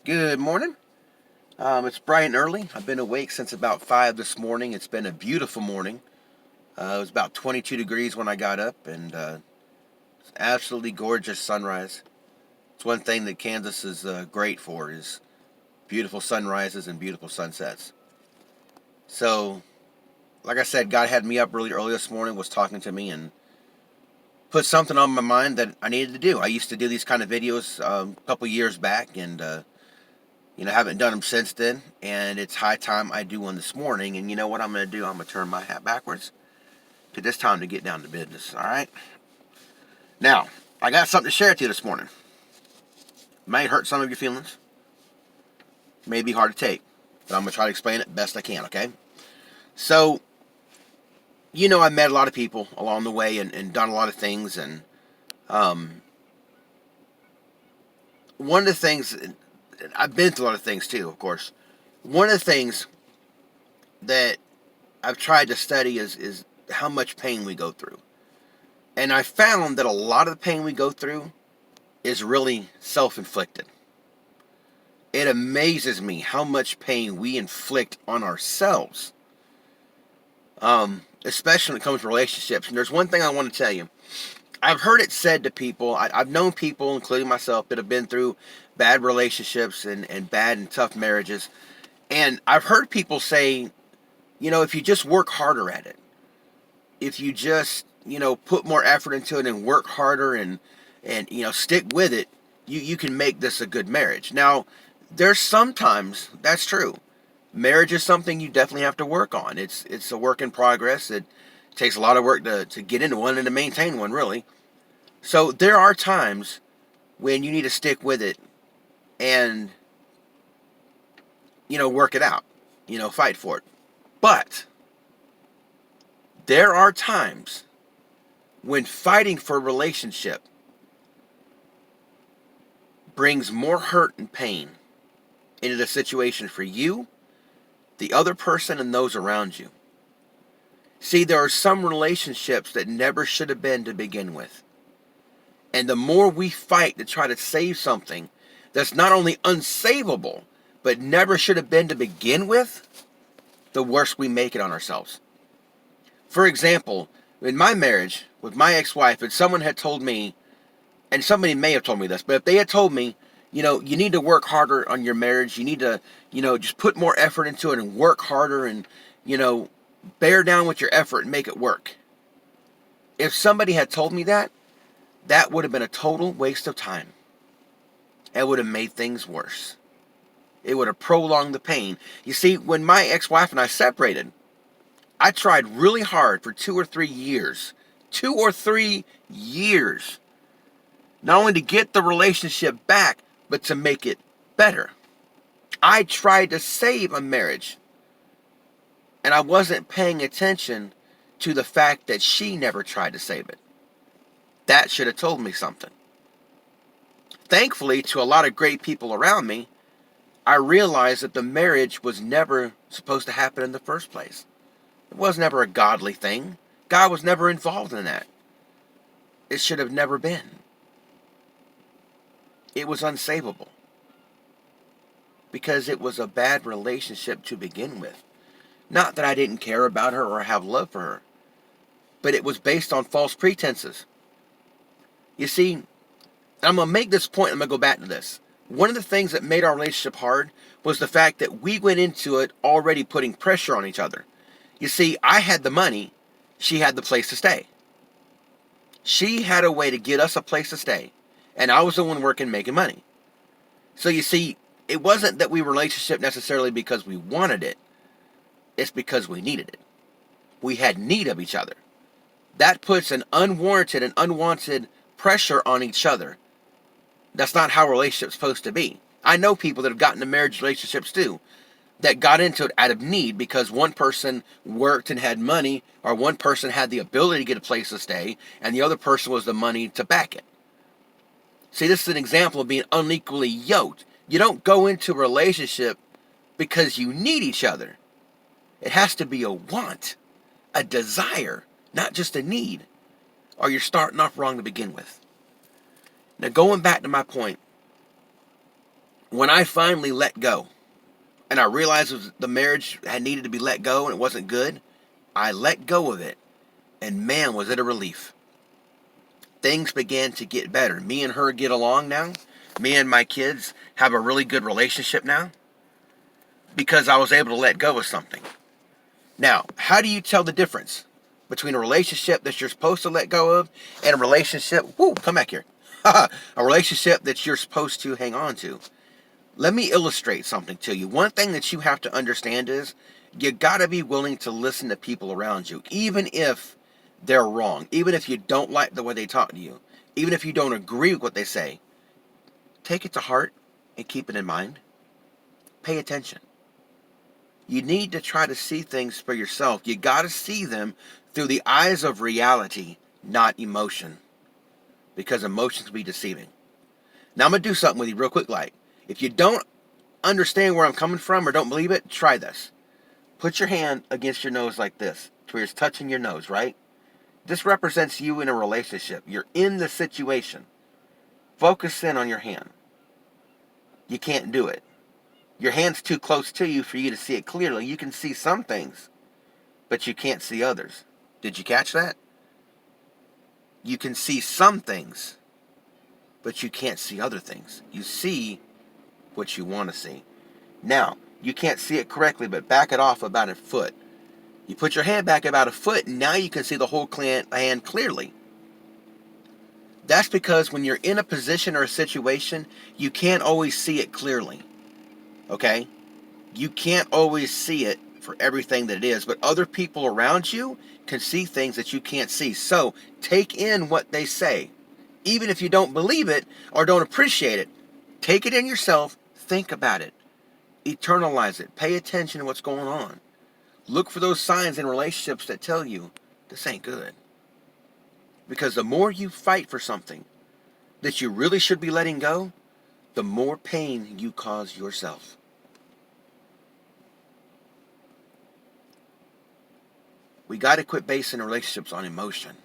Good morning. It's bright and early. I've been awake since about 5 this morning. It's been a beautiful morning. It was about 22 degrees when I got up, and it's absolutely gorgeous sunrise. It's one thing that Kansas is great for is beautiful sunrises and beautiful sunsets. So, like I said, God had me up really early this morning, was talking to me, and put something on my mind that I needed to do. I used to do these kind of videos a couple years back, and haven't done them since then, and it's high time I do one this morning. And you know what I'm going to do? I'm going to turn my hat backwards because it's time to get down to business, all right? Now, I got something to share with you this morning. May hurt some of your feelings. May be hard to take, but I'm going to try to explain it best I can, okay? So, I met a lot of people along the way and done a lot of things, and one of the things, I've been through a lot of things too, of course. One of the things that I've tried to study is how much pain we go through. And I found that a lot of the pain we go through is really self-inflicted. It amazes me how much pain we inflict on ourselves, especially when it comes to relationships. And there's one thing I want to tell you. I've heard it said to people, I've known people, including myself, that have been through bad relationships and bad and tough marriages. And I've heard people say, if you just work harder at it, if you just, put more effort into it and work harder and stick with it, you can make this a good marriage. Now, there's sometimes that's true. Marriage is something you definitely have to work on. It's a work in progress. It takes a lot of work to get into one and to maintain one, really. So there are times when you need to stick with it and, work it out, fight for it. But there are times when fighting for a relationship brings more hurt and pain into the situation for you, the other person, and those around you. See, there are some relationships that never should have been to begin with. And the more we fight to try to save something that's not only unsavable, but never should have been to begin with, the worse we make it on ourselves. For example, in my marriage with my ex-wife, if someone had told me, and somebody may have told me this, but if they had told me, you need to work harder on your marriage, you need to, just put more effort into it and work harder and, bear down with your effort and make it work. If somebody had told me that, that would have been a total waste of time. It would have made things worse. It would have prolonged the pain. You see, when my ex-wife and I separated, I tried really hard for 2 or 3 years. 2 or 3 years. Not only to get the relationship back, but to make it better. I tried to save a marriage. And I wasn't paying attention to the fact that she never tried to save it. That should have told me something. Thankfully, to a lot of great people around me, I realized that the marriage was never supposed to happen in the first place. It was never a godly thing. God was never involved in that. It should have never been. It was unsavable. Because it was a bad relationship to begin with. Not that I didn't care about her or have love for her. But it was based on false pretenses. You see, I'm going to make this point, I'm going to go back to this. One of the things that made our relationship hard was the fact that we went into it already putting pressure on each other. You see, I had the money, she had the place to stay. She had a way to get us a place to stay, and I was the one working, making money. So you see, it wasn't that we were in a relationship necessarily because we wanted it. It's because we needed it. We had need of each other. That puts an unwarranted and unwanted pressure on each other. That's not how a relationship's supposed to be. I know people that have gotten into marriage relationships too, that got into it out of need because one person worked and had money, or one person had the ability to get a place to stay, and the other person was the money to back it. See, this is an example of being unequally yoked. You don't go into a relationship because you need each other. It has to be a want, a desire, not just a need, or you're starting off wrong to begin with. Now, going back to my point, When I finally let go, and I realized the marriage had needed to be let go and it wasn't good, I let go of it. And man, was it a relief. Things began to get better. Me and her get along now. Me and my kids have a really good relationship now because I was able to let go of something. Now, how do you tell the difference between a relationship that you're supposed to let go of and a relationship, come back here, a relationship that you're supposed to hang on to? Let me illustrate something to you. One thing that you have to understand is you got to be willing to listen to people around you, even if they're wrong, even if you don't like the way they talk to you, even if you don't agree with what they say. Take it to heart and keep it in mind. Pay attention. You need to try to see things for yourself. You got to see them through the eyes of reality, not emotion, because emotions can be deceiving. Now I'm going to do something with you real quick. Like, if you don't understand where I'm coming from or don't believe it, try this. Put your hand against your nose like this, to where it's touching your nose, right? This represents you in a relationship. You're in the situation. Focus in on your hand. You can't do it. Your hand's too close to you for you to see it clearly. You can see some things, but you can't see others. Did you catch that? You can see some things, but you can't see other things. You see what you want to see. Now, you can't see it correctly, but back it off about a foot. You put your hand back about a foot, and now you can see the whole hand clearly. That's because when you're in a position or a situation, you can't always see it clearly. Okay? You can't always see it for everything that it is, but other people around you can see things that you can't see. So, take in what they say. Even if you don't believe it or don't appreciate it, take it in yourself, think about it, eternalize it, pay attention to what's going on. Look for those signs in relationships that tell you this ain't good. Because the more you fight for something that you really should be letting go, the more pain you cause yourself. We got to quit basing relationships on emotion.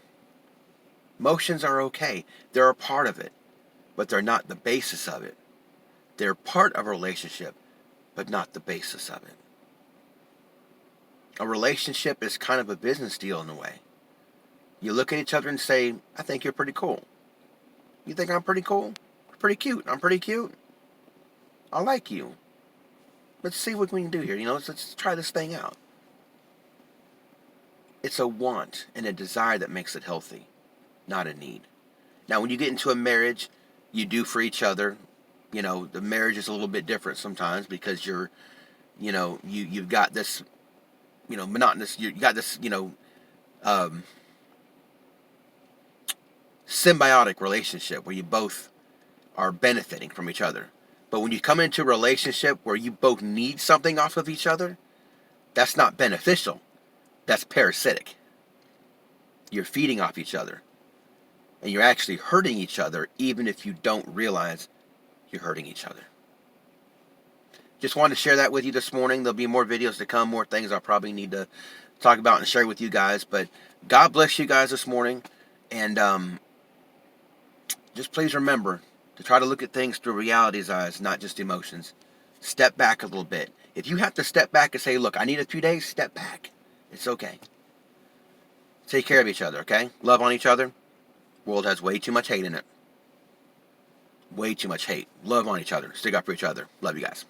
Emotions are okay. They're a part of it, but they're not the basis of it. They're part of a relationship, but not the basis of it. A relationship is kind of a business deal in a way. You look at each other and say, I think you're pretty cool. You think I'm pretty cool? Pretty cute. I'm pretty cute. I like you. Let's see what we can do here. Let's try this thing out. It's a want and a desire that makes it healthy, not a need. Now, when you get into a marriage, you do for each other. The marriage is a little bit different sometimes because you've got this, monotonous, you got this, symbiotic relationship where you both are benefiting from each other. But when you come into a relationship where you both need something off of each other, that's not beneficial. That's parasitic. You're feeding off each other. And you're actually hurting each other even if you don't realize you're hurting each other. Just wanted to share that with you this morning. There'll be more videos to come, more things I'll probably need to talk about and share with you guys. But God bless you guys this morning. And just please remember to try to look at things through reality's eyes, not just emotions. Step back a little bit. If you have to step back and say, look, I need a few days, step back. It's okay. Take care of each other, okay? Love on each other. World has way too much hate in it. Way too much hate. Love on each other. Stick up for each other. Love you guys.